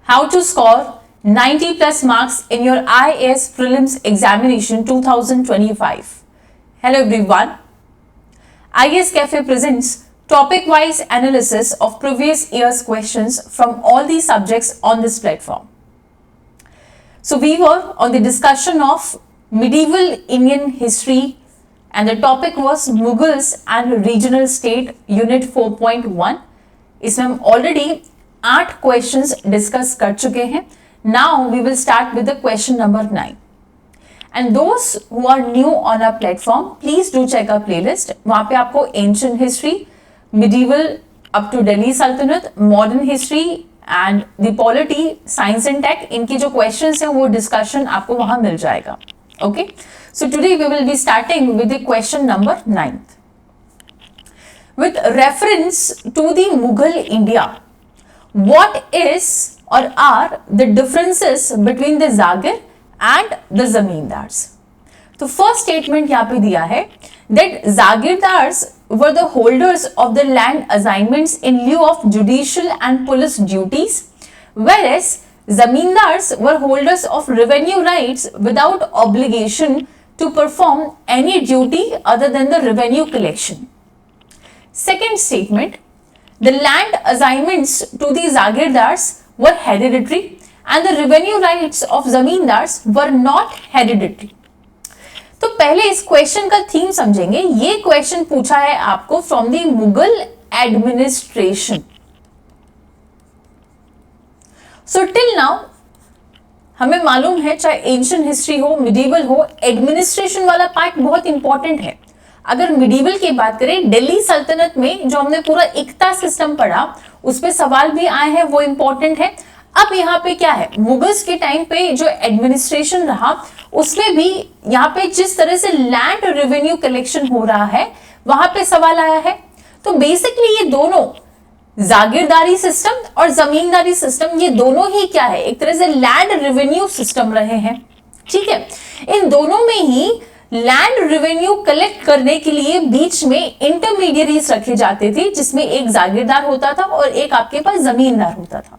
how to score 90 plus marks in your IAS prelims examination 2025. Hello everyone. IAS Cafe presents topic-wise analysis of previous year's questions from all the subjects on this platform. So we were on the discussion of medieval Indian history and the topic was Mughals and regional state unit 4.1. इसमें हम already 8 questions discuss कर चुके हैं. Now we will start with the question number 9. And those who are new on our platform, please do check our playlist. वहाँ पे आपको ancient history, medieval up to Delhi Sultanate, modern history and the polity, science and tech, इनकी जो questions हैं वो discussion आपको वहाँ मिल जाएगा. Okay? So today we will be starting with the question number 9. With reference to the Mughal India, what is or are the differences between the Zagir and the Zamindars? तो first statement यहाँ पे दिया है that Zagirdars were the holders of the land assignments in lieu of judicial and police duties, whereas Zamindars were holders of revenue rights without obligation to perform any duty other than the revenue collection. Second statement, the land assignments to the Zagirdars were hereditary and the revenue rights of Zamindars were not hereditary. तो पहले इस question का theme समझेंगे. ये question पूछा है आपको from the Mughal administration. So till now हमें मालूम है चाहे एंशिएंट हिस्ट्री हो, मिडीवल हो, एडमिनिस्ट्रेशन वाला पार्ट बहुत इंपॉर्टेंट है. अगर मिडीवल की बात करें, दिल्ली सल्तनत में जो हमने पूरा इक्ता सिस्टम पढ़ा उस पे सवाल भी आए हैं, वो इंपॉर्टेंट है. अब यहाँ पे क्या है, मुगल्स के टाइम पे जो एडमिनिस्ट्रेशन रहा उसमें भी यहाँ पे जिस तरह से लैंड रेवेन्यू कलेक्शन हो रहा है वहां पे सवाल आया है. तो बेसिकली ये दोनों जागीरदारी सिस्टम और जमींदारी सिस्टम, ये दोनों ही क्या है, एक तरह से लैंड रेवेन्यू सिस्टम रहे हैं. ठीक है, इन दोनों में ही लैंड रेवेन्यू कलेक्ट करने के लिए बीच में इंटरमीडियरीज रखे जाते थे, जिसमें एक जागीरदार होता था और एक आपके पास जमींदार होता था.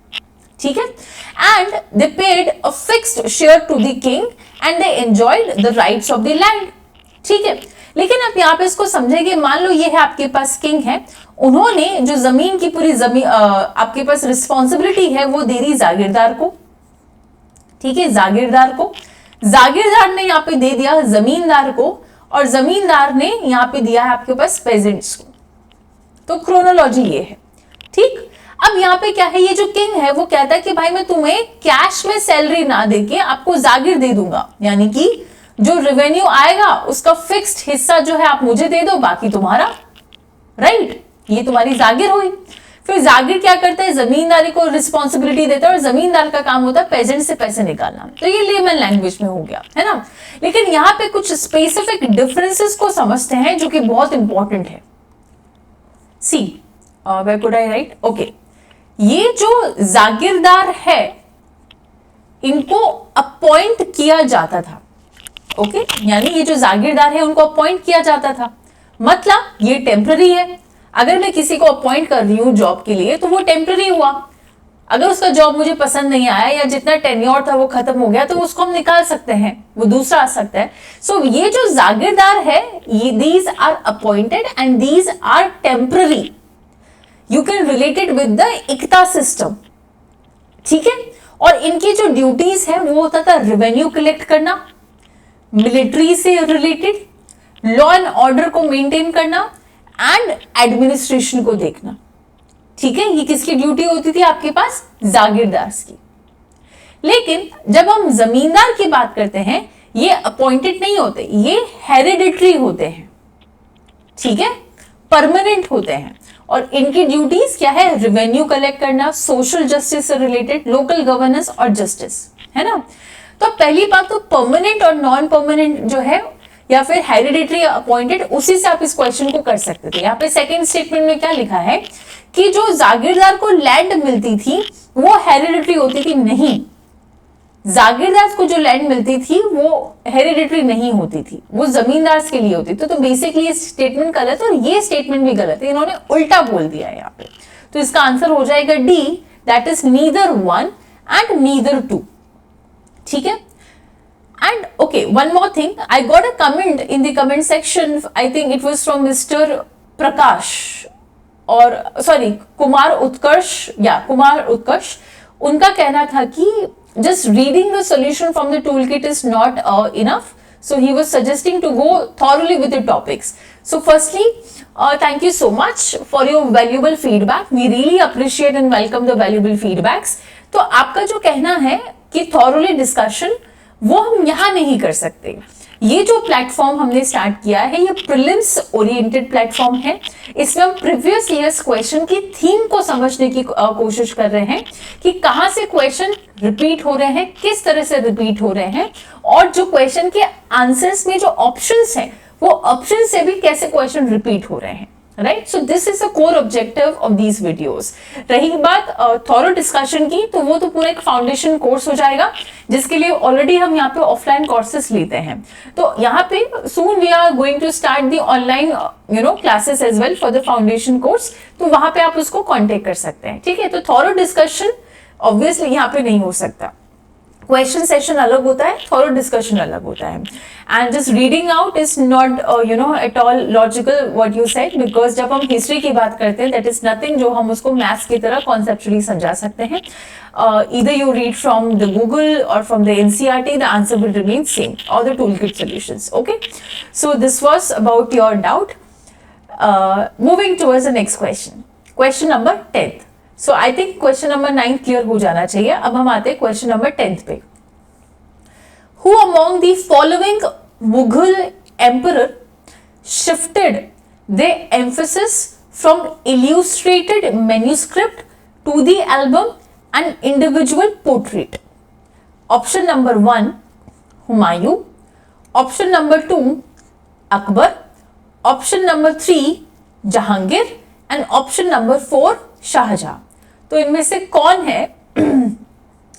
ठीक है, and they paid a fixed share to the king and they enjoyed the rights of the land. ठीक है, लेकिन आप यहाँ पे इसको समझेंगे, मान लो ये है आपके पास किंग है, उन्होंने जो जमीन की पूरी जमीन आपके पास रिस्पॉन्सिबिलिटी है वो दे दी जागीरदार को. ठीक है, जागीरदार को, जागीरदार ने यहाँ पे दे दिया जमींदार को और जमींदार ने यहाँ पे दिया है आपके पास पेजेंट्स को. तो क्रोनोलॉजी ये है. ठीक, अब यहाँ पे क्या है, ये जो किंग है वो कहता है कि भाई मैं तुम्हें कैश में सैलरी ना देके आपको जागीर दे दूंगा, यानी कि जो रेवेन्यू आएगा उसका फिक्स्ड हिस्सा जो है आप मुझे दे दो, बाकी तुम्हारा. राइट, ये तुम्हारी जागीर हुई. फिर जागीर क्या करता है, जमींदारी को रिस्पॉन्सिबिलिटी देता है और जमींदार का काम होता है पेजेंट से पैसे निकालना. तो ये लेमन लैंग्वेज में हो गया है ना. लेकिन यहाँ पे कुछ स्पेसिफिक डिफरेंसेस को समझते हैं जो कि बहुत इंपॉर्टेंट है. See where could I write, okay, ये जो जागीरदार है इनको अपॉइंट किया जाता था. ओके, यानी ये जो जागीरदार है उनको अपॉइंट किया जाता था, मतलब ये टेम्पररी है. अगर मैं किसी को अपॉइंट कर रही हूं जॉब के लिए तो वो टेम्पररी हुआ. अगर उसका जॉब मुझे पसंद नहीं आया या जितना टेन्योर था वो खत्म हो गया तो उसको हम निकाल सकते हैं, वो दूसरा आ सकता है. सो ये जो जागीरदार है, ये these are appointed and these are temporary. You can related with the iqta system. ठीक है, और इनकी जो ड्यूटीज है वो होता था रेवेन्यू कलेक्ट करना, मिलिट्री से रिलेटेड, लॉ एंड ऑर्डर को मेंटेन करना एंड एडमिनिस्ट्रेशन को देखना. ठीक है, ये किसकी ड्यूटी होती थी, आपके पास जागीरदार की. लेकिन जब हम जमींदार की बात करते हैं, ये अपॉइंटेड नहीं होते, ये हेरिडिटरी होते हैं. ठीक है, परमानेंट होते हैं और इनकी ड्यूटीज क्या है, रेवेन्यू कलेक्ट करना, सोशल जस्टिस से रिलेटेड, लोकल गवर्नेंस और जस्टिस, है ना. तो पहली बात तो परमानेंट और नॉन परमानेंट जो है या फिर हेरिडिटरी अपॉइंटेड, उसी से आप इस क्वेश्चन को कर सकते थे. यहाँ पे सेकंड स्टेटमेंट में क्या लिखा है कि जो जागीरदार को लैंड मिलती थी वो हेरिडिटरी होती थी. नहीं, जागीरदार को जो लैंड मिलती थी वो हेरिडिटरी नहीं होती थी, वो जमींदार के लिए होती थी. तो बेसिकली ये स्टेटमेंट गलत है और ये स्टेटमेंट भी गलत है, इन्होंने उल्टा बोल दिया है यहाँ पे. तो इसका आंसर हो जाएगा D, that is neither one and neither two, ठीक है। And okay, one more thing, I got a comment in the comment section, I think it was from Mr. Prakash or sorry Kumar Utkarsh, Kumar Utkarsh. उनका कहना था कि just reading the solution from the toolkit is not enough, so he was suggesting to go thoroughly with the topics. So firstly, thank you so much for your valuable feedback, we really appreciate and welcome the valuable feedbacks. तो आपका जो कहना है कि thoroughly discussion, वो हम यहाँ नहीं कर सकते। ये जो प्लेटफॉर्म हमने स्टार्ट किया है ये प्रीलिम्स ओरिएंटेड प्लेटफॉर्म है। इसमें हम प्रीवियस ईयर्स क्वेश्चन की थीम को समझने की कोशिश कर रहे हैं कि कहाँ से क्वेश्चन रिपीट हो रहे हैं, किस तरह से रिपीट हो रहे हैं, और जो क्वेश्चन के आंसर्स में जो ऑप्शंस हैं वो ऑप्शन से भी कैसे क्वेश्चन रिपीट हो रहे हैं, right. So this is the core objective of these videos. रही बात थॉरो डिस्कशन की, तो वो तो पूरा एक फाउंडेशन कोर्स हो जाएगा, जिसके लिए ऑलरेडी हम यहाँ पे ऑफलाइन कोर्सेस लेते हैं। तो यहाँ पे soon we are going to start the online classes as well for the foundation course, तो वहां पे आप उसको कॉन्टेक्ट कर सकते हैं, ठीक है। तो थॉरो डिस्कशन ऑब्वियसली यहाँ पे नहीं हो सकता, क्वेश्चन सेशन अलग होता है, थॉरो डिस्कशन अलग होता है। And just reading out is not at all logical what you said, because जब हम हिस्ट्री की बात करते हैं दैट इज नथिंग जो हम उसको मैथ्स की तरह कॉन्सेप्चुअली समझा सकते हैं। either you read from the Google or from the NCERT, the answer will remain same, or the toolkit solutions. Okay, so this was about your doubt. Moving towards the next question, question number 10th. So I think question number 9 clear हो जाना चाहिए। अब हम आते हैं question number 10th पे। Who among the following Mughal emperor shifted their emphasis from illustrated manuscript to the album and individual portrait? Option number 1 Humayun, option number 2 Akbar, option number 3 Jahangir and option number 4 Shahjahan. तो इनमें से कौन है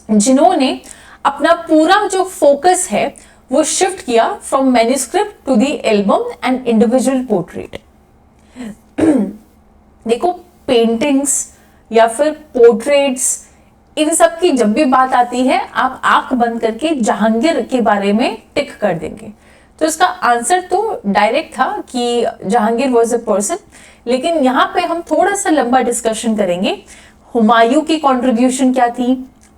जिन्होंने अपना पूरा जो फोकस है वो शिफ्ट किया from manuscript to the album and individual portrait? देखो, पेंटिंग्स या फिर पोर्ट्रेट्स, इन सब की जब भी बात आती है आप आंख बंद करके जहांगीर के बारे में टिक कर देंगे। तो इसका आंसर तो डायरेक्ट था कि जहांगीर वॉज अ पर्सन, लेकिन यहाँ पे हम थोड़ा सा लंबा डिस्कशन करेंगे। हुमायूं की कंट्रीब्यूशन क्या थी,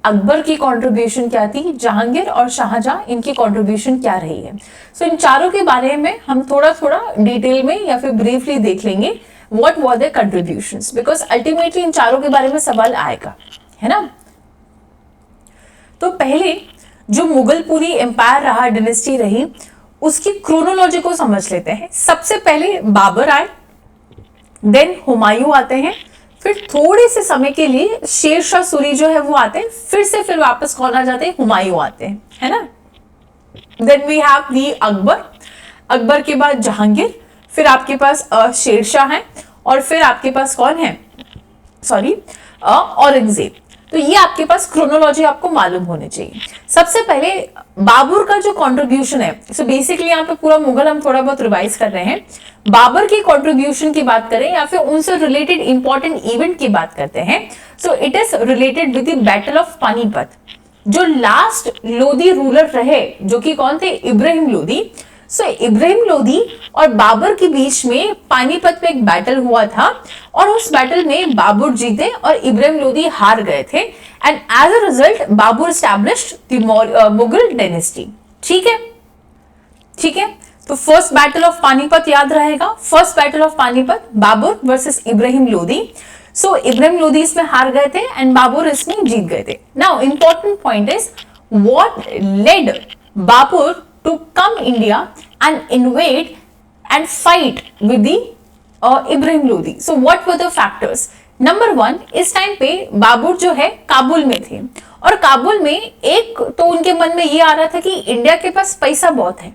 अकबर की कंट्रीब्यूशन क्या थी, जहांगीर और शाहजहां इनकी कंट्रीब्यूशन क्या रही है। सो इन चारों के बारे में हम थोड़ा थोड़ा डिटेल में या फिर ब्रीफली देख लेंगे what were their contributions, because ultimately इन चारों के बारे में सवाल आएगा, है ना। तो पहले जो मुगलपुरी एम्पायर रहा, डायनेस्टी रही, उसकी क्रोनोलॉजी को समझ लेते हैं। सबसे पहले बाबर आए, देन हुमायूं आते हैं, फिर थोड़े से समय के लिए शेरशाह सूरी जो है वो आते हैं, फिर वापस कौन आ जाते हैं, हुमायूं आते हैं, है ना। Then we have the Akbar, Akbar के बाद जहांगीर, फिर आपके पास शेरशाह है, और फिर आपके पास कौन है, सॉरी औरंगजेब। तो ये आपके पास क्रोनोलॉजी आपको मालूम होनी चाहिए। सबसे पहले बाबर का जो कंट्रीब्यूशन है, सो बेसिकली यहाँ पे पूरा मुगल हम थोड़ा बहुत रिवाइज कर रहे हैं। बाबर की कंट्रीब्यूशन की बात करें या फिर उनसे रिलेटेड इंपॉर्टेंट इवेंट की बात करते हैं, so it is related with the battle of Panipat. जो लास्ट लोधी रूलर रहे, जो कि कौन थे, इब्राहिम लोधी। सो इब्राहिम लोधी और बाबर के बीच में पानीपत में एक बैटल हुआ था, और उस बैटल में बाबर जीते और इब्राहिम लोधी हार गए थे, and as a result Babur established the Mughal dynasty. ठीक है, ठीक है। तो फर्स्ट बैटल ऑफ पानीपत याद रहेगा, first battle of Panipat, Babur versus Ibrahim Lodi. So Ibrahim Lodi इसमें हार गए थे एंड बाबर इसमें जीत गए थे। Now important point is what led Babur to come India and invade and fight with the Ibrahim Lodi. So what were the factors? Number 1, इस टाइम पे बाबर जो है काबुल में थे, और काबुल में एक तो उनके मन में ये आ रहा था कि इंडिया के पास पैसा बहुत है,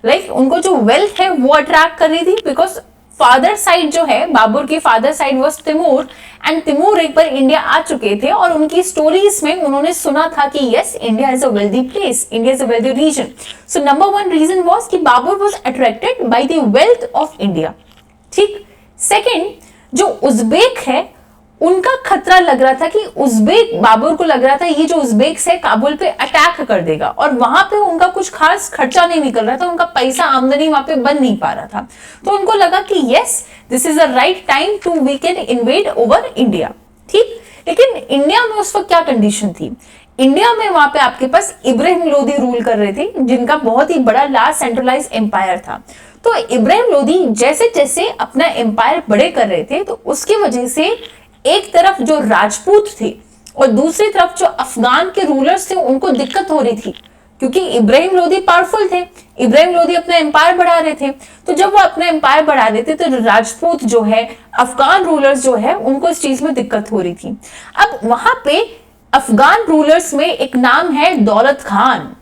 लाइक उनको जो वेल्थ है वो अट्रैक्ट कर रही थी, बिकॉज फादर साइड जो है, बाबर की father side was Timur, and Timur एक बार इंडिया आ चुके थे, और उनकी स्टोरीज में उन्होंने सुना था कि yes, India is a wealthy place, India is a wealthy region. So number 1 reason was कि Babur was attracted by the wealth of India. ठीक। सेकंड, जो उज्बेक है उनका खतरा लग रहा था कि उज़्बेक, बाबर को लग रहा था ये जो उज़्बेक्स है काबुल पे अटैक कर देगा, और वहां पे उनका कुछ खास खर्चा नहीं निकल रहा था, उनका पैसा आमदनी वहां पे बन नहीं पा रहा था। तो उनको लगा कि yes, this is the right time to we can invade over India. ठीक, लेकिन इंडिया में उस वक्त क्या कंडीशन थी? इंडिया में वहां पे आपके पास इब्राहिम लोदी रूल कर रहे थे, जिनका बहुत ही बड़ा लार्ज सेंट्रलाइज एम्पायर था। तो इब्राहिम लोदी जैसे जैसे अपना एम्पायर बड़े कर रहे थे, तो उसकी वजह से एक तरफ जो राजपूत थे और दूसरी तरफ जो अफगान के रूलर्स थे उनको दिक्कत हो रही थी, क्योंकि इब्राहिम लोदी पावरफुल थे, इब्राहिम लोदी अपना एम्पायर बढ़ा रहे थे। तो जब वो अपना एम्पायर बढ़ा रहे थे तो राजपूत जो है, अफगान रूलर्स जो है, उनको इस चीज में दिक्कत हो रही थी। अब वहां पे अफगान रूलर्स में एक नाम है दौलत खान,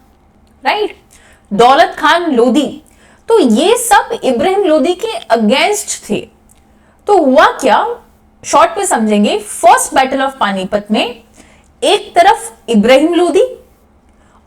राइट, दौलत खान लोदी। तो ये सब इब्राहिम लोदी के अगेंस्ट थे। तो हुआ क्या, शॉर्ट में समझेंगे। फर्स्ट बैटल ऑफ पानीपत में एक तरफ इब्राहिम लोदी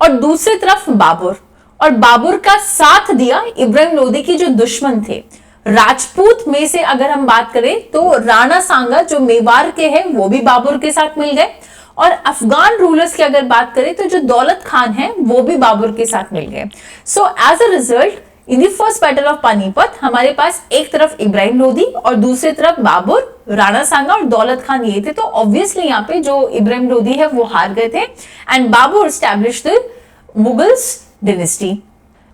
और दूसरी तरफ बाबर, और बाबर का साथ दिया इब्राहिम लोदी के जो दुश्मन थे। राजपूत में से अगर हम बात करें तो राणा सांगा जो मेवाड़ के हैं वो भी बाबर के साथ मिल गए, और अफगान रूलर्स की अगर बात करें तो जो दौलत खान है वो भी बाबर के साथ मिल गए। So as a result in the first battle of Panipat हमारे पास एक तरफ इब्राहिम लोदी और दूसरी तरफ बाबर, राणा सांगा और दौलत खान ये थे। तो ऑब्वियसली यहाँ पे जो इब्राहिम लोदी है वो हार गए थे, and Babur established the Mughals dynasty.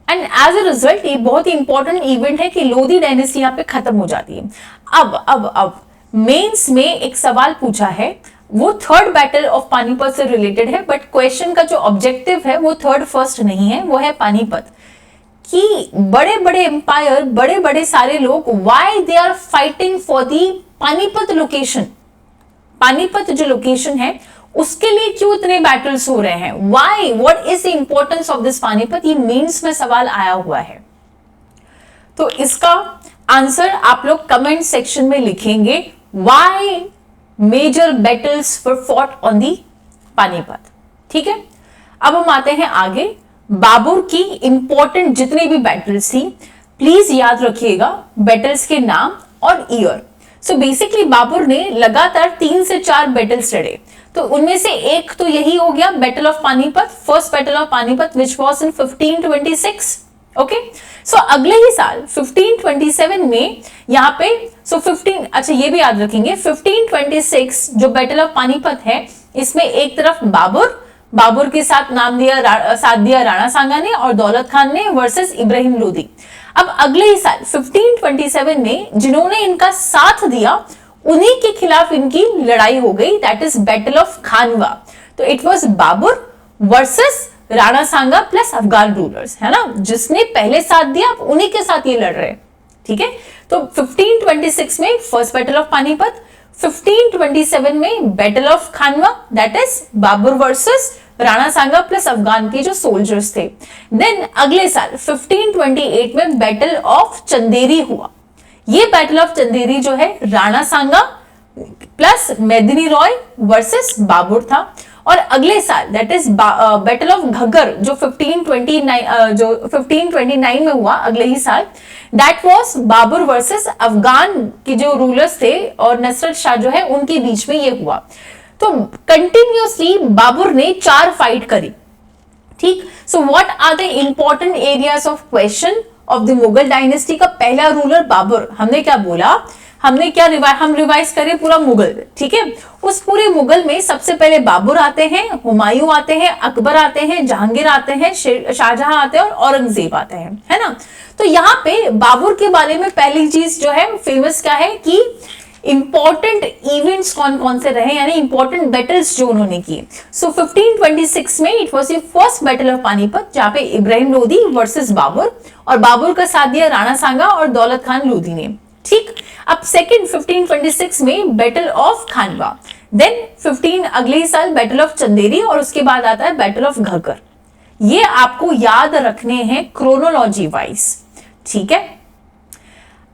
And as a result ये बहुत ही इंपॉर्टेंट इवेंट है कि लोदी डायनेस्टी यहाँ पे खत्म हो जाती है। अब मेंस में एक सवाल पूछा है, वो थर्ड बैटल ऑफ पानीपत से रिलेटेड है, बट क्वेश्चन का जो ऑब्जेक्टिव है वो थर्ड फर्स्ट नहीं है, वो है पानीपत। कि बड़े बड़े एम्पायर, बड़े बड़े सारे लोग why they are fighting for the Panipat location, Panipat जो लोकेशन है उसके लिए क्यों इतने बैटल्स हो रहे हैं, why, what is the importance of this Panipat, ये मेंस में सवाल आया हुआ है। तो इसका आंसर आप लोग कमेंट सेक्शन में लिखेंगे, why major battles were fought on the Panipat. ठीक है, अब हम आते हैं आगे। बाबर की इंपॉर्टेंट जितनी भी बैटल्स थी, प्लीज याद रखिएगा बैटल्स के नाम और ईयर। सो बेसिकली बाबर ने लगातार 3 से 4 बैटल्स लड़े, तो उनमें से एक तो यही हो गया battle of Panipat, first battle of Panipat which was in 1526। Okay, so अगले ही साल 1527 में यहाँ पे अच्छा ये भी याद रखेंगे 1526 जो बैटल ऑफ पानीपत है, इसमें एक तरफ बाबर के साथ साथ दिया राणा सांगा ने और दौलत खान ने वर्सेस इब्राहिम लोदी। अब अगले ही साल 1527 में जिन्होंने इनका साथ दिया उन्हीं के खिलाफ इनकी लड़ाई हो गई, that is battle of Khanwa. तो it was Babur versus Rana Sanga plus Afghan rulers, है ना, जिसने पहले साथ दिया उन्हीं के साथ ये लड़ रहे। ठीक है, तो 1526 में फर्स्ट बैटल ऑफ पानीपत, 1527 में battle of Khanwa, that is Babur versus Rana Sanga plus Afghan के जो सोल्जर्स थे। देन अगले साल 1528 में बैटल ऑफ चंदेरी हुआ। ये बैटल ऑफ चंदेरी जो है राणा सांगा प्लस मेदिनी रॉय वर्सेस बाबर था। और अगले साल that is battle of Ghaggar जो 1529 में हुआ, अगले ही साल, that was Babur versus Afghan के जो रूलर्स थे और नसरत शाह जो है उनके बीच में ये हुआ। तो कंटिन्यूअसली बाबर ने 4 फाइट करी। ठीक, so what are the important areas of question of the Mughal dynasty का पहला रूलर बाबर। हमने क्या बोला, हम रिवाइज करें पूरा मुगल। ठीक है, उस पूरे मुगल में सबसे पहले बाबर आते हैं, हुमायूं आते हैं, अकबर आते हैं, जहांगीर आते हैं, शाहजहां आते हैं और औरंगजेब आते हैं, है ना। तो यहाँ पे बाबर के बारे में पहली चीज जो है फेमस क्या है कि इंपॉर्टेंट इवेंट्स कौन कौन से रहे, यानी इंपॉर्टेंट बैटल्स जो उन्होंने किए। सो 1526 में it was the first battle of Panipat, जहां पे इब्राहिम लोदी वर्सेस बाबर, और बाबर का साथ दिया राणा सांगा और दौलत खान लोदी ने। ठीक, अब सेकंड 1526 में बैटल ऑफ खानवा, देन 15 अगले ही साल बैटल ऑफ चंदेरी, और उसके बाद आता है बैटल ऑफ घग्गर। ये आपको याद रखने हैं क्रोनोलॉजी वाइज। ठीक है,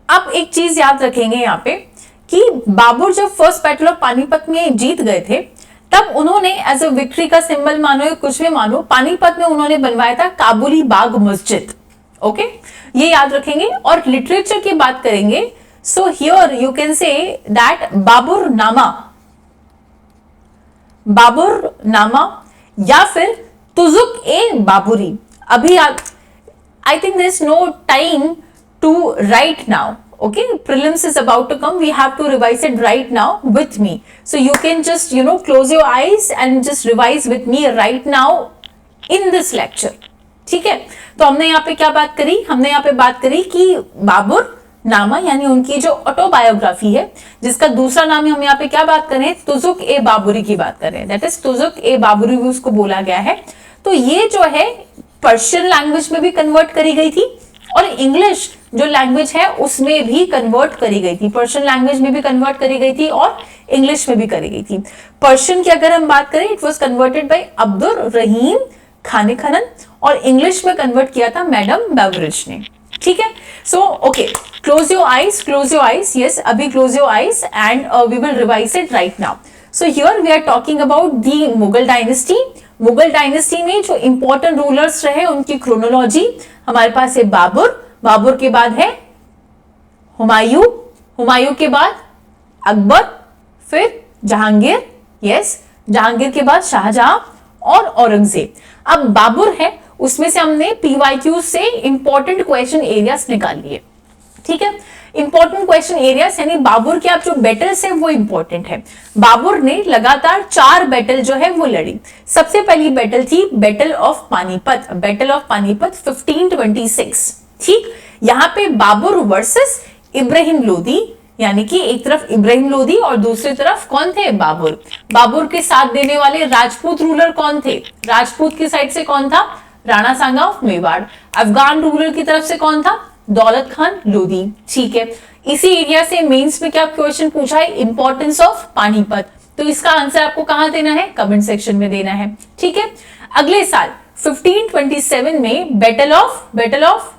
अब एक चीज याद रखेंगे यहाँ पे कि बाबर जब फर्स्ट बैटल ऑफ पानीपत में जीत गए थे, तब उन्होंने एज अ विक्ट्री का सिंबल मानो या कुछ भी मानो, पानीपत में उन्होंने बनवाया था काबुली बाग मस्जिद। ओके, ये याद रखेंगे। और लिटरेचर की बात करेंगे, so here you can say that Baburnama Babar नामा या फिर तुजुक ए बाबरी। अभी I think there's no time to write now. Okay, prelims is about to come. We have to revise it right now with me. So you can just close your eyes and just revise with me right now in this lecture. ठीक है, तो हमने यहाँ पे क्या बात करी? हमने यहाँ पे बात करी कि बाबर नामा यानी उनकी जो ऑटोबायोग्राफी है, जिसका दूसरा नाम हम यहाँ पे क्या बात करें? तुजुक ए बाबरी की बात करें। दैट इज तुजुक ए बाबरी भी उसको बोला गया है। तो ये जो है पर्शियन लैंग्वेज में भी कन्वर्ट करी गई थी और इंग्लिश जो लैंग्वेज है उसमें भी कन्वर्ट करी गई थी। पर्शियन लैंग्वेज में भी कन्वर्ट करी गई थी और इंग्लिश में भी करी गई थी। पर्शियन की अगर हम बात करें, it was converted by Abdul Rahim Khane Khanan और इंग्लिश में कन्वर्ट किया था मैडम बेवरेज ने। ठीक है, so okay, close your eyes, yes, अभी close your eyes and we will revise it right now. So here we are talking about the Mughal dynasty. Mughal dynasty में जो इंपॉर्टेंट रूलर्स रहे उनकी क्रोनोलॉजी हमारे पास है बाबर, बाबर के बाद है हुमायूं, हुमायूं के बाद अकबर, फिर जहांगीर, यस, जहांगीर के बाद शाहजहां और औरंगजेब। अब बाबर है, उसमें से हमने PYQ से इंपॉर्टेंट क्वेश्चन एरियाज निकाल लिए। ठीक है, इंपॉर्टेंट क्वेश्चन एरियाज यानी बाबर के आप जो बैटल्स है वो इंपॉर्टेंट है। बाबर ने लगातार 4 बैटल जो है वो लड़ी। सबसे पहली बैटल थी battle of Panipat, battle of Panipat 1526। ठीक, यहाँ पे बाबर वर्सेस इब्राहिम लोदी, यानी कि एक तरफ इब्राहिम लोदी और दूसरी तरफ कौन थे? बाबर। बाबर के साथ देने वाले राजपूत रूलर कौन थे? राजपूत की साइड से कौन था? राणा सांगा ऑफ मेवाड़। अफगान रूलर की तरफ से कौन था? दौलत खान लोदी। ठीक है, इसी एरिया से मेंस में क्या क्वेश्चन पूछा है? Importance of Panipat. तो इसका आंसर आपको कहां देना है? कमेंट सेक्शन में देना है। ठीक है, अगले साल 1527 में battle of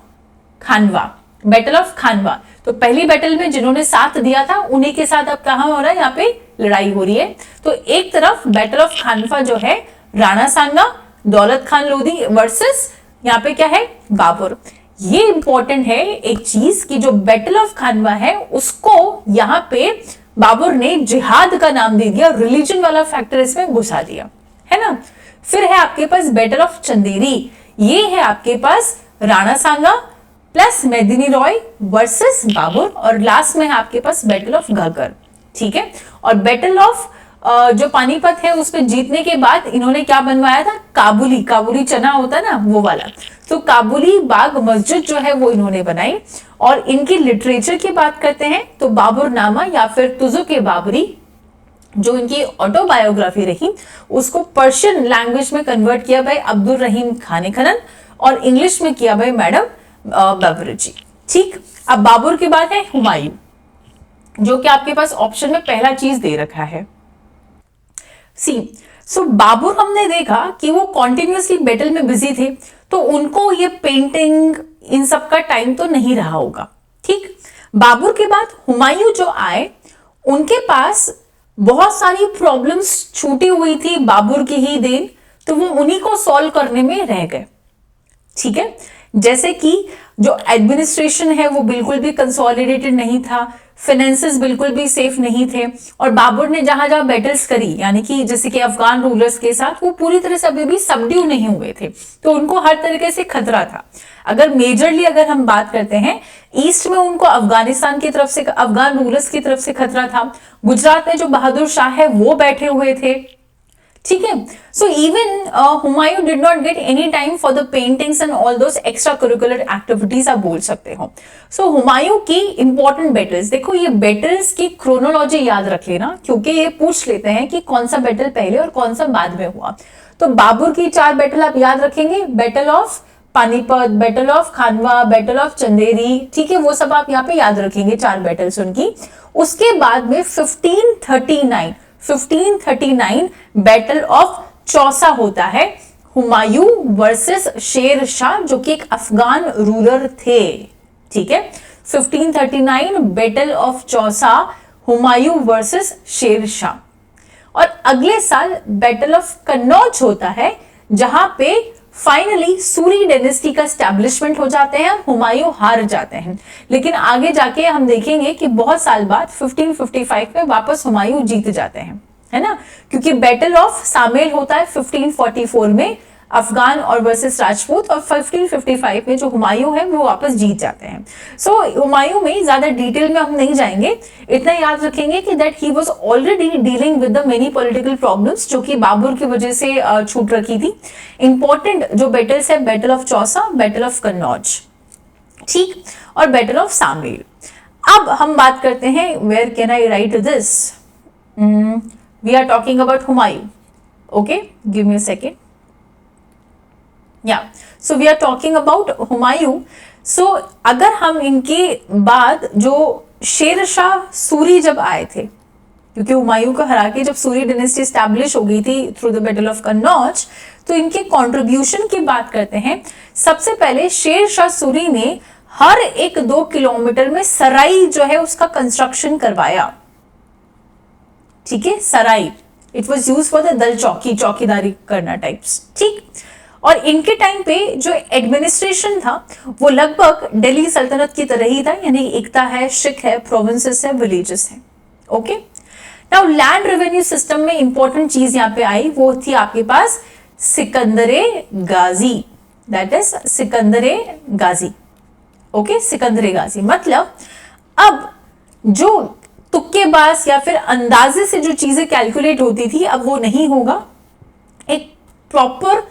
Khanwa, battle of Khanwa. तो पहली बैटल में जिन्होंने साथ दिया था उन्हीं के साथ अब कहां हो रहा है? यहाँ पे लड़ाई हो रही है। तो एक तरफ बैटल ऑफ खानवा जो है राणा सांगा, दौलत खान लोदी वर्सेस यहाँ पे क्या है? बाबर। ये इंपॉर्टेंट है एक चीज कि जो बैटल ऑफ खानवा है उसको यहाँ पे बाबर ने जिहाद का नाम दे दिया, रिलीजन वाला फैक्टर इसमें घुसा दिया, है ना। फिर है आपके पास बैटल ऑफ चंदेरी, ये है आपके पास राणा सांगा प्लस मेदिनी रॉय वर्सेस बाबर, और लास्ट में है आपके पास बैटल ऑफ घग्गर। ठीक है, और बैटल ऑफ जो पानीपत है उसमें जीतने के बाद इन्होंने क्या बनवाया था? काबुली चना होता है ना वो वाला। तो काबुली बाग मस्जिद जो है वो इन्होंने बनाई। और इनकी लिटरेचर की बात करते हैं तो बाबरनामा या फिर तुजुक-ए बाबरी जो इनकी ऑटोबायोग्राफी रही उसको पर्शियन लैंग्वेज में कन्वर्ट किया भाई अब्दुल रहीम खाने खनन और इंग्लिश में किया भाई मैडम बेवरेजी। ठीक, अब बाबर के बाद है हुमायूं जो कि आपके पास ऑप्शन में पहला चीज दे रखा है सो बाबर हमने देखा कि वो कॉन्टिन्यूसली बैटल में बिजी थे तो उनको ये पेंटिंग इन सब का टाइम तो नहीं रहा होगा। ठीक, बाबर के बाद हुमायूं जो आए उनके पास बहुत सारी प्रॉब्लम्स छूटी हुई थी बाबर की ही देन, तो वो उन्हीं को सॉल्व करने में रह गए। ठीक है, जैसे कि जो एडमिनिस्ट्रेशन है वो बिल्कुल भी कंसोलिडेटेड नहीं था, फाइनेंसेस बिल्कुल भी सेफ नहीं थे, और बाबर ने जहां जहां बैटल्स करी यानी कि जैसे कि अफगान रूलर्स के साथ वो पूरी तरह से अभी भी सबड्यू नहीं हुए थे, तो उनको हर तरीके से खतरा था। अगर मेजरली अगर हम बात करते हैं ईस्ट में उनको अफगानिस्तान की तरफ से अफगान रूलर्स की तरफ से खतरा था, गुजरात में जो बहादुर शाह है वो बैठे हुए थे। ठीक है, so even Humayun did not get any time for the paintings and all those extra curricular activities आप बोल सकते हो। सो हुमायूं की इंपॉर्टेंट बैटल्स देखो, ये बैटल्स की क्रोनोलॉजी याद रख लेना क्योंकि ये पूछ लेते हैं कि कौन सा बैटल पहले और कौन सा बाद में हुआ। तो बाबर की 4 बैटल आप याद रखेंगे, battle of Panipat, battle of Khanwa, battle of Chanderi. ठीक है, वो सब आप यहाँ पे याद रखेंगे 4 बैटल्स उनकी। उसके बाद में 1539 बैटल ऑफ चौसा होता है, हुमायूं वर्सेस शेर शाह जो कि एक अफगान रूलर थे। ठीक है, 1539 battle of Chausa, Humayun versus Sher Shah. और अगले साल बैटल ऑफ कन्नौज होता है जहां पे फाइनली सूरी डायनेस्टी का एस्टैब्लिशमेंट हो जाते हैं, हुमायूं हार जाते हैं। लेकिन आगे जाके हम देखेंगे कि बहुत साल बाद 1555 में वापस हुमायूं जीत जाते हैं। है ना, क्योंकि बैटल ऑफ सामेल होता है 1544 में अफगान और वर्सेस राजपूत, और 1555 में जो हुमायूं है वो वापस जीत जाते हैं। सो हुमायूं में ज्यादा डिटेल में हम नहीं जाएंगे, इतना याद रखेंगे कि that he was already dealing with the many political problems जो कि बाबर की वजह से छूट रखी थी। इंपॉर्टेंट जो बैटल्स है, battle of Chausa, battle of Kannauj, ठीक, और बैटल ऑफ सामेल। अब हम बात करते हैं, where can I write this, we are talking about Humayun, okay, give me a second, या so we are talking about Humayun. So अगर हम इनके बाद जो शेर शाह सूरी जब आए थे, क्योंकि हुमायूं को हरा के जब सूरी डायनेस्टी स्टैब्लिश हो गई थी through the battle of Kannauj, तो इनके कंट्रीब्यूशन की बात करते हैं। सबसे पहले शेर शाह सूरी ने हर 1-2 किलोमीटर में सराय जो है उसका कंस्ट्रक्शन करवाया, ठीक है, सराय, it was used for the दल चौकी, चौकीदारी करना टाइप्स, ठीक। और इनके टाइम पे जो एडमिनिस्ट्रेशन था वो लगभग दिल्ली सल्तनत की तरह ही था, यानी एकता है, शिक है, प्रोविंसेस है, विलेजेस है, okay. Now land revenue system में इंपॉर्टेंट चीज यहाँ पे आई, वो थी आपके पास सिकंदरे गाजी, दैट इज सिकंदरे गाजी, ओके, सिकंदरे गाजी। मतलब अब जो तुक्केबाज या फिर अंदाजे से जो चीजें कैलकुलेट होती थी अब वो नहीं होगा, एक प्रॉपर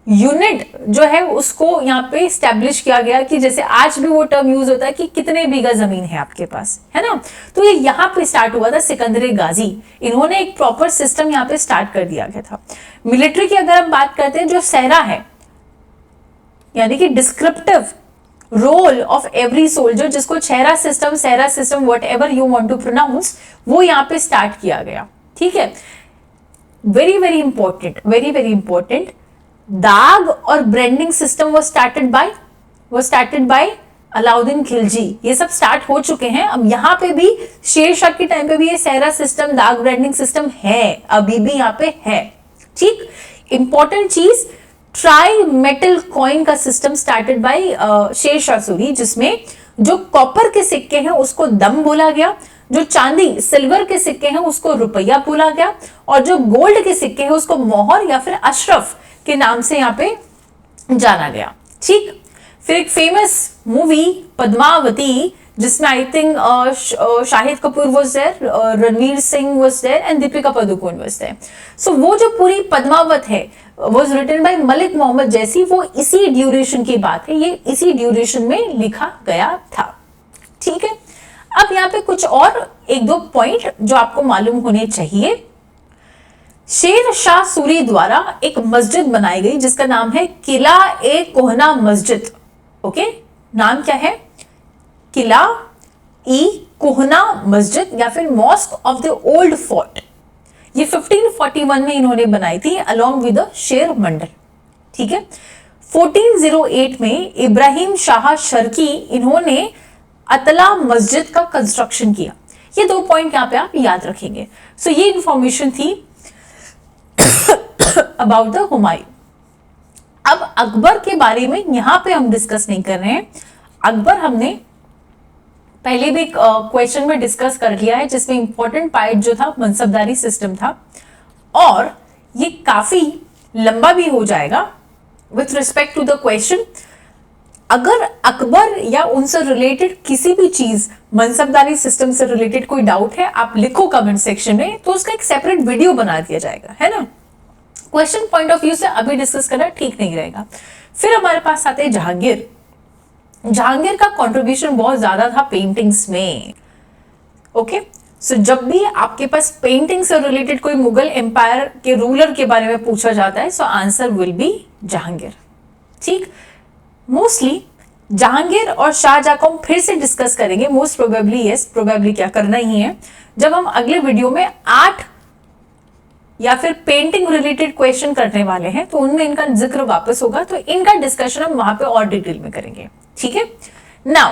यूनिट जो है उसको यहाँ पे स्टैब्लिश किया गया कि जैसे आज भी वो टर्म यूज होता है कि कितने बीघा जमीन है आपके पास, है ना। तो ये यहाँ पे स्टार्ट हुआ था सिकंदरे गाजी, इन्होंने एक प्रॉपर सिस्टम यहाँ पे स्टार्ट कर दिया गया था। मिलिट्री की अगर हम बात करते हैं, जो सहरा है यानी कि descriptive roll of every soldier, जिसको सहरा system whatever you want to pronounce, वो यहाँ पे स्टार्ट किया गया, ठीक है। वेरी वेरी इंपॉर्टेंट, दाग और ब्रांडिंग सिस्टम वो स्टार्टेड बाय अलाउद्दीन खिलजी, ये सब स्टार्ट हो चुके हैं। अब यहाँ पे भी शेर शाह के टाइम पे भी ये सहरा सिस्टम, दाग ब्रांडिंग सिस्टम है, अभी भी यहाँ पे है, ठीक। इंपॉर्टेंट चीज, ट्राई मेटल कॉइन का system started by Sher Shah Suri, जिसमें जो कॉपर के सिक्के हैं उसको दम बोला गया, जो चांदी सिल्वर के सिक्के हैं उसको रुपया बोला गया, और जो गोल्ड के सिक्के हैं उसको मोहर या फिर अशरफ के नाम से यहाँ पे जाना गया, ठीक। फिर एक फेमस मूवी पद्मावती, जिसमें I think Shahid Kapoor was there, Ranveer Singh was there and Deepika Padukone was there. So वो जो पूरी पद्मावत है was written by Malik Muhammad Jayasi, वो इसी ड्यूरेशन की बात है, ये इसी ड्यूरेशन में लिखा गया था, ठीक है। अब यहाँ पे कुछ और 1-2 पॉइंट जो आपको मालूम होने चाहिए। शेर शाह सूरी द्वारा एक मस्जिद बनाई गई जिसका नाम है किला ए कोहना मस्जिद, ओके, नाम क्या है, किला ई कोहना मस्जिद या फिर mosque of the old fort. ये 1541 में इन्होंने बनाई थी अलोंग विद शेर मंडल, ठीक है। 1408 में इब्राहिम शाह शर्की, इन्होंने अतला मस्जिद का कंस्ट्रक्शन किया। ये 2 पॉइंट यहाँ पे आप याद रखेंगे। सो ये इंफॉर्मेशन थी अबाउट द हुमायूं। अब अकबर के बारे में यहां पे हम डिस्कस नहीं कर रहे हैं। अकबर हमने पहले भी क्वेश्चन में डिस्कस कर लिया है, जिसमें इंपॉर्टेंट पार्ट जो था मनसबदारी सिस्टम था, और ये काफी लंबा भी हो जाएगा with respect to the question. अगर अकबर या उनसे रिलेटेड किसी भी चीज, मनसबदारी सिस्टम से रिलेटेड कोई डाउट है, आप लिखो कमेंट सेक्शन में, तो उसका एक सेपरेट वीडियो बना दिया जाएगा, है ना। क्वेश्चन पॉइंट ऑफ व्यू से अभी डिस्कस करना ठीक नहीं रहेगा। फिर हमारे पास आते हैं जहांगीर। जहांगीर का कंट्रीब्यूशन बहुत ज्यादा था पेंटिंग्स में, ओके। सो जब भी आपके पास पेंटिंग से रिलेटेड कोई मुगल एम्पायर के रूलर के बारे में पूछा जाता है, so answer will be Jahangir, ठीक। मोस्टली जहांगीर और शाहजहां को हम फिर से डिस्कस करेंगे, मोस्ट प्रोबेबली, यस प्रोबेबली क्या करना ही है, जब हम अगले वीडियो में 8 या फिर पेंटिंग रिलेटेड क्वेश्चन करने वाले हैं, तो उनमें इनका जिक्र वापस होगा, तो इनका डिस्कशन हम वहां पे और डिटेल में करेंगे, ठीक है। Now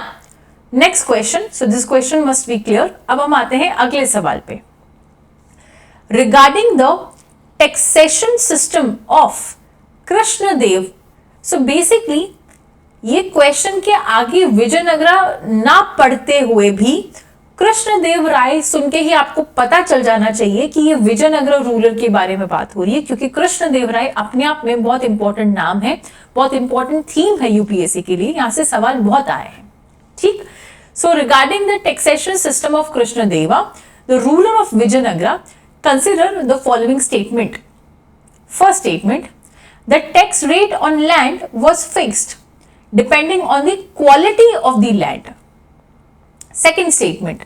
next question, so this question must be clear. अब हम आते हैं अगले सवाल पे, regarding the taxation system of Krishnadev. So basically ये क्वेश्चन के आगे विजयनगरा ना पढ़ते हुए भी कृष्णदेव राय सुन के ही आपको पता चल जाना चाहिए कि ये विजयनगर रूलर के बारे में बात हो रही है, क्योंकि कृष्णदेव राय अपने आप में बहुत इंपॉर्टेंट नाम है, बहुत इंपॉर्टेंट थीम है यूपीएससी के लिए, यहां से सवाल बहुत आए हैं। ठीक, so regarding the taxation system of Krishnadeva the ruler of Vijayanagara, consider the following statement. First statement, the tax rate on land was fixed depending on the quality of the land. Second statement,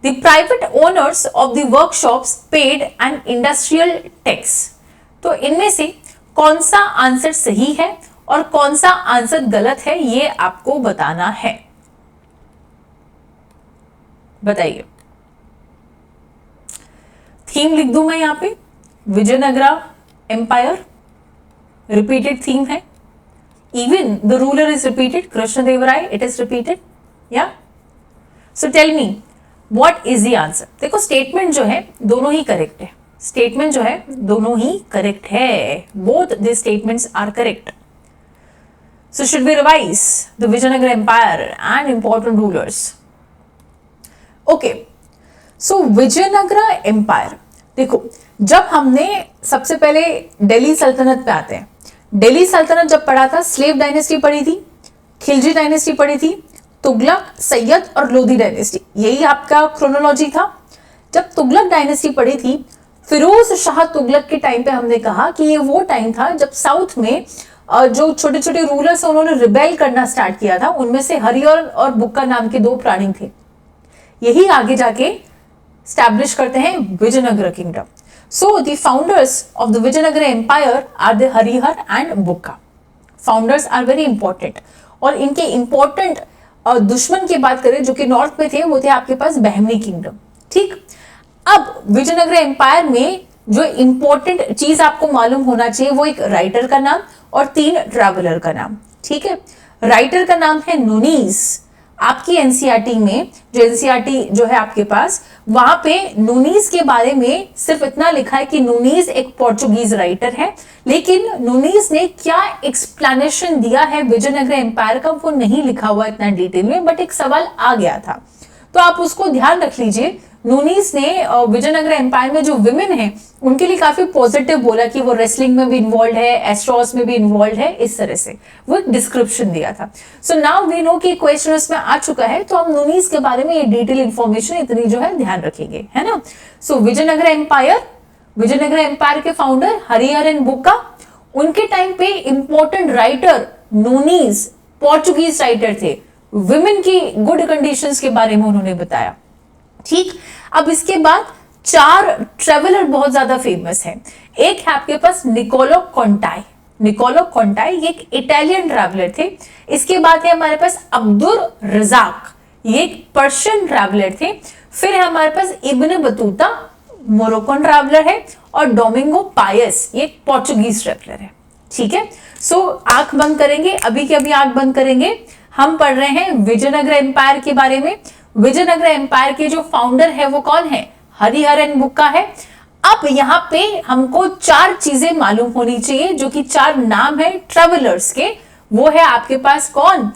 the private owners of the workshops paid an industrial tax. तो इनमें से कौन सा answer सही है और कौन सा आंसर गलत है, ये आपको बताना है। बताइए। थीम लिख दूं मैं यहां पे, विजयनगरा एम्पायर, रिपीटेड थीम है। Even the ruler is repeated, Krishnadevaraya it is repeated, या so tell me what is the answer. देखो स्टेटमेंट जो है दोनों ही करेक्ट है, स्टेटमेंट जो है दोनों ही करेक्ट है, both the statements are correct. So should we revise the Vijayanagar empire and important rulers. Okay, so Vijayanagar empire, देखो जब हमने सबसे पहले दिल्ली सल्तनत पे आते हैं, दिल्ली सल्तनत जब पढ़ा था, स्लेव डायनेस्टी पढ़ी थी, खिलजी डायनेस्टी पढ़ी थी, तुगलक, सैयद और लोधी डायनेस्टी, यही आपका क्रोनोलॉजी था। जब तुगलक डायनेस्टी पढ़ी थी, फिरोज शाह तुगलक के टाइम पे हमने कहा कि ये वो टाइम था जब साउथ में जो छोटे छोटे रूलर्स हैं उन्होंने रिबेल करना स्टार्ट किया था। उनमें से हरिहर और बुक्का नाम के दो प्राणी थे, यही आगे जाके स्टैब्लिश करते हैं Vijayanagar kingdom. So the founders of the Vijayanagar empire are the Harihara and Bukka. Founders are very important, और इनके इंपॉर्टेंट दुश्मन की बात करें जो कि नॉर्थ में थे, वो थे आपके पास बहमनी किंगडम। ठीक, अब विजयनगर एम्पायर में जो इंपॉर्टेंट चीज आपको मालूम होना चाहिए वो एक राइटर का नाम और 3 ट्रैवलर का नाम। ठीक है, राइटर का नाम है नूनीस। आपकी एनसीईआरटी में जो एनसीईआरटी जो है आपके पास, वहां पे नूनीस के बारे में सिर्फ इतना लिखा है कि नूनीस एक पोर्चुगीज राइटर है, लेकिन नूनीस ने क्या एक्सप्लेनेशन दिया है विजयनगर एम्पायर का वो नहीं लिखा हुआ इतना डिटेल में, बट एक सवाल आ गया था तो आप उसको ध्यान रख लीजिए। नूनीस ने विजयनगर एम्पायर में जो विमेन है उनके लिए काफी पॉजिटिव बोला कि वो रेसलिंग में भी इन्वॉल्व है, एस्ट्रोस में भी इन्वॉल्व है, इस तरह से वो एक डिस्क्रिप्शन दिया था। सो नाउ वी नो कि क्वेश्चन उसमें आ चुका है, तो हम नूनीस के बारे में ये डिटेल इंफॉर्मेशन इतनी जो है ध्यान रखेंगे, है ना। सो विजयनगर एम्पायर के फाउंडर हरिहर एंड बुक्का, उनके टाइम पे important writer Nunes Portuguese writer थे, विमेन की गुड कंडीशंस के बारे में उन्होंने बताया। ठीक, अब इसके बाद 4 ट्रेवलर बहुत ज्यादा फेमस हैं। एक है आपके पास निकोलो कोंटाई। निकोलो कोंटाई ये एक इटालियन ट्रैवलर थे। इसके बाद है हमारे पास अब्दुल रजाक, ये एक पर्शियन ट्रैवलर थे। फिर है हमारे पास इब्न बतूता, मोरक्कन ट्रैवलर है, और डोमिंगो पायस, ये एक पोर्चुगीज ट्रैवलर है। ठीक है, सो आंख बंद करेंगे, अभी के अभी आंख बंद करेंगे। हम पढ़ रहे हैं विजयनगर एम्पायर के बारे में। विजयनगर एम्पायर के जो फाउंडर है वो कौन है? हरिहर एंड बुक्का है। अब यहाँ पे हमको 4 चीजें मालूम होनी चाहिए, जो कि 4 नाम है ट्रेवलर्स के। वो है आपके पास कौन?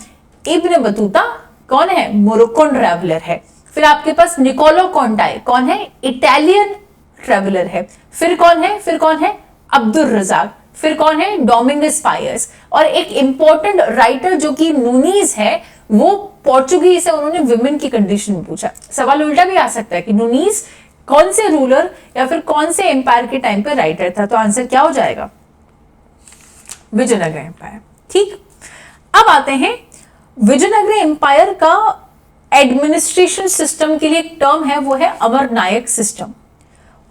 इब्न बतूता, कौन है? मोरक्कन ट्रेवलर है। फिर आपके पास निकोलो कोंटाई, कौन है? इटालियन ट्रेवलर है। फिर कौन है? अब्दुल रजाक। फिर कौन है? डोमिंगस पायस। और एक इंपॉर्टेंट राइटर जो कि नूनीस है, वो पोर्चुगीज है, उन्होंने विमेन की कंडीशन में पूछा। सवाल उल्टा भी आ सकता है कि नूनीस कौन से रूलर या फिर कौन से एम्पायर के टाइम पे राइटर था, तो आंसर क्या हो जाएगा? विजयनगर एम्पायर। ठीक, अब आते हैं विजयनगर एम्पायर का एडमिनिस्ट्रेशन सिस्टम के लिए एक टर्म है, वो है अमरनायक सिस्टम।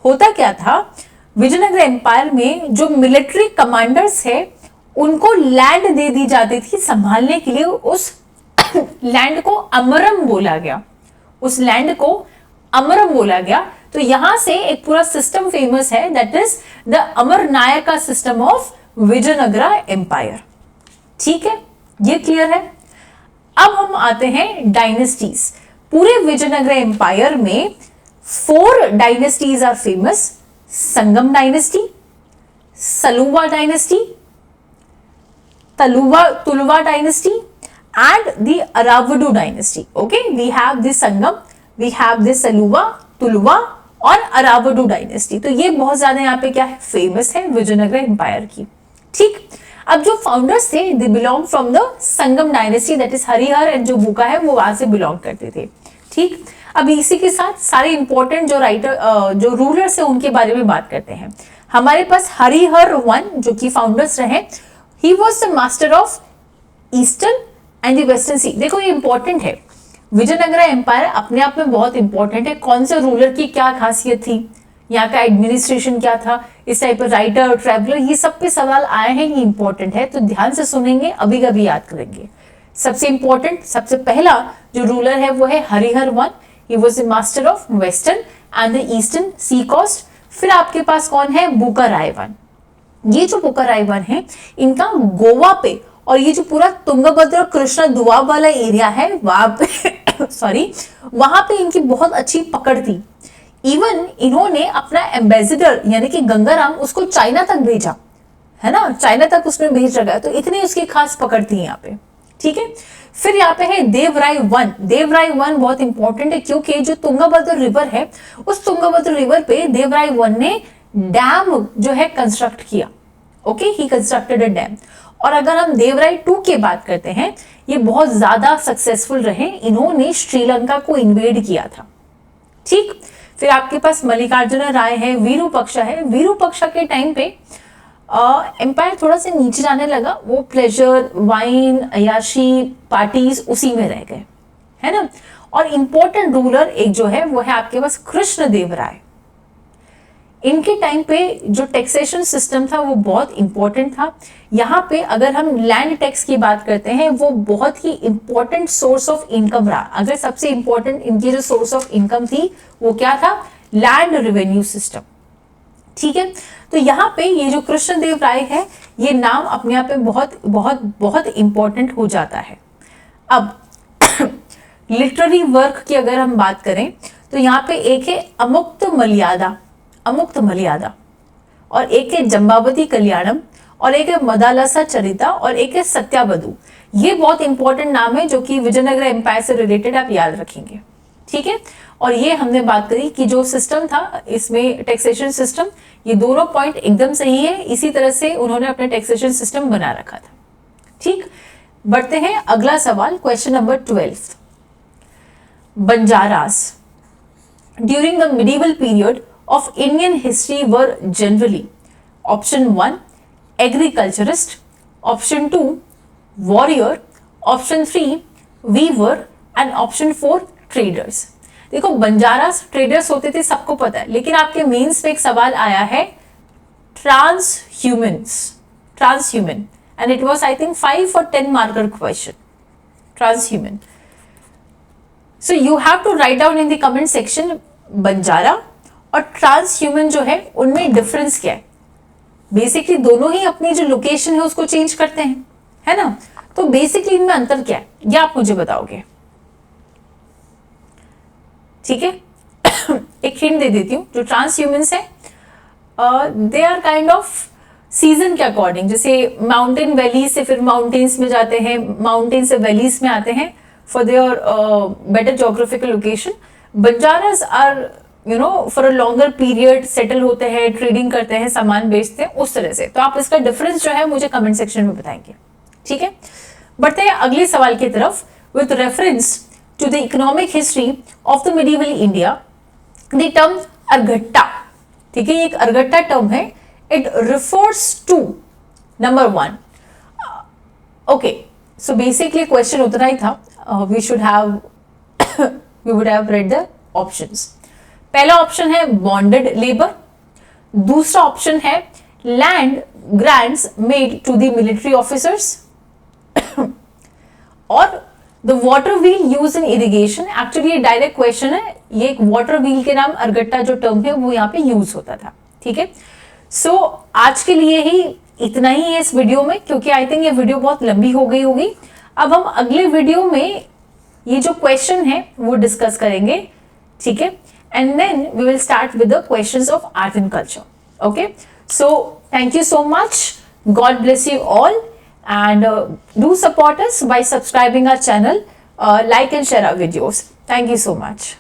होता क्या था, विजयनगर एम्पायर में जो मिलिट्री कमांडर्स है उनको लैंड दे दी जाती थी संभालने के लिए। उस लैंड को अमरम बोला गया, उस लैंड को अमरम बोला गया। तो यहां से एक पूरा सिस्टम फेमस है, that is the Amaranayaka system of Vijayanagar empire. ठीक है, ये क्लियर है। अब हम आते हैं डायनेस्टीज। पूरे विजयनगर एम्पायर में 4 dynasties are famous: Sangam dynasty, Saluva dynasty, Tuluva dynasty and the Aravadu dynasty. Okay, we have the Sangam, we have this Saluva, Tuluva और अरावडू डायनेस्टी। तो ये बहुत ज्यादा यहाँ पे क्या है, फेमस है विजयनगर एम्पायर की। ठीक, अब जो फाउंडर्स थे they belong from the Sangam dynasty, that is Harihar and जो बुका है वो वहां से बिलोंग करते थे। ठीक, अब इसी के साथ सारे इंपॉर्टेंट जो राइटर जो रूलर्स है उनके बारे में बात करते हैं। हमारे पास हरिहर वन जो कि फाउंडर्स रहे, he was the master of eastern and the western sea. देखो ये इंपॉर्टेंट है, विजयनगर एम्पायर अपने आप में बहुत इंपॉर्टेंट है। कौन से रूलर की क्या खासियत थी, यहाँ का एडमिनिस्ट्रेशन क्या था, इस टाइप पर राइटर ट्रैवलर, ये सब पे सवाल आए हैं, ये इंपॉर्टेंट है, तो ध्यान से सुनेंगे, अभी कभी याद करेंगे। सबसे इंपॉर्टेंट, सबसे पहला जो रूलर है वो है Harihara one, he was the master of western and the eastern sea coast. फिर आपके पास कौन है, बुका राय वन। ये जो बुका राय वन है इनका गोवा पे और ये जो पूरा तुंगभद्रा कृष्णा दुआब वाला एरिया है वहां पे सॉरी, वहां पे इनकी बहुत अच्छी पकड़ थी। इवन इन्होंने अपना एम्बेसडर यानी कि गंगाराम उसको चाइना तक भेजा, है ना, चाइना तक उसने भेज रखा है, तो इतनी उसकी खास पकड़ थी यहाँ पे। ठीक है, फिर यहाँ पे है देवराय वन। देवराय वन बहुत इंपॉर्टेंट है क्योंकि जो तुंगभद्रा रिवर है उस तुंगभद्रा रिवर पे देवराय वन ने डैम जो है कंस्ट्रक्ट किया। ओके, ही कंस्ट्रक्टेड अ डैम। और अगर हम देवराय टू की बात करते हैं, ये बहुत ज्यादा सक्सेसफुल रहे, इन्होंने श्रीलंका को इन्वेड किया था। ठीक, फिर आपके पास मल्लिकार्जुन राय है, वीरूपक्षा है। वीरूपक्षा के टाइम पे एम्पायर थोड़ा सा नीचे जाने लगा, वो प्लेजर, वाइन, अयाशी, पार्टीज उसी में रह गए, है ना। और इंपॉर्टेंट रूलर एक जो है वो है आपके पास कृष्णदेव राय। इनके टाइम पे जो टैक्सेशन सिस्टम था वो बहुत इंपॉर्टेंट था। यहाँ पे अगर हम लैंड टैक्स की बात करते हैं, वो बहुत ही इंपॉर्टेंट सोर्स ऑफ इनकम रहा। अगर सबसे इंपॉर्टेंट इनकी जो सोर्स ऑफ इनकम थी वो क्या था, लैंड रेवेन्यू सिस्टम। ठीक है, तो यहाँ पे ये जो कृष्णदेव राय है ये नाम अपने आप में बहुत बहुत बहुत इंपॉर्टेंट हो जाता है। अब लिटरेरी वर्क की अगर हम बात करें तो यहाँ पे एक है अमुक्त मर्यादा, अमुक्त मर्यादा, और एक है जम्बावती कल्याणम, और एक है मदालसा चरिता, और एक है सत्यावधु। ये बहुत इंपॉर्टेंट नाम है जो कि विजयनगर एम्पायर से रिलेटेड आप याद रखेंगे। ठीक है, और ये हमने बात करी कि जो सिस्टम था इसमें टैक्सेशन सिस्टम, ये दोनों पॉइंट एकदम सही है, इसी तरह से उन्होंने अपने टैक्सेशन सिस्टम बना रखा था। ठीक, बढ़ते हैं अगला सवाल, question number 12। Banjaras during the medieval period of Indian history were generally option 1 agriculturist, option 2 warrior, option 3 weaver and option 4 traders। देखो बंजारास ट्रेडर्स होते थे सबको पता है, लेकिन आपके मेंस पे एक सवाल आया है transhumance, transhuman, and it was I think 5 or 10 marker question, transhuman. So you have to write down in the comment section Banjara और ट्रांसह्यूमन जो है उनमें डिफरेंस क्या है। बेसिकली दोनों ही अपनी जो लोकेशन है उसको चेंज करते हैं, है ना, तो बेसिकली इनमें अंतर क्या है ये आप मुझे बताओगे। ठीक है, एक हिंट दे देती हूँ, जो ट्रांसह्यूमन्स है they are kind of season के अकॉर्डिंग, जैसे माउंटेन वैली से फिर माउंटेन्स में जाते हैं, माउंटेन से वैलीज में आते हैं for their better geographical location. Banjaras are for a longer period settle होते हैं, ट्रेडिंग करते हैं, सामान बेचते हैं, उस तरह से। तो आप इसका डिफरेंस जो है मुझे कमेंट सेक्शन में बताएंगे। ठीक है, बढ़ते हैं अगले सवाल की तरफ। With reference to the economic history of the medieval India, the term arghatta, ठीक है, ये एक अर्घट्टा टर्म है, it refers to number 1। Okay, so basically question उतना ही था, we would have read the options. पहला ऑप्शन है बॉन्डेड लेबर, दूसरा ऑप्शन है land grants made to the military officers, और the water wheel use in irrigation. Actually ये direct question है, ये एक वाटर व्हील के नाम अर्घट्टा जो टर्म है वो यहाँ पे यूज होता था। ठीक है, सो आज के लिए ही इतना ही है इस वीडियो में, क्योंकि आई थिंक ये वीडियो बहुत लंबी हो गई होगी। अब हम अगले वीडियो में ये जो क्वेश्चन है वो डिस्कस करेंगे। ठीक है, and then we will start with the questions of art and culture. Okay, so thank you so much, God bless you all, and do support us by subscribing our channel, like and share our videos. Thank you so much.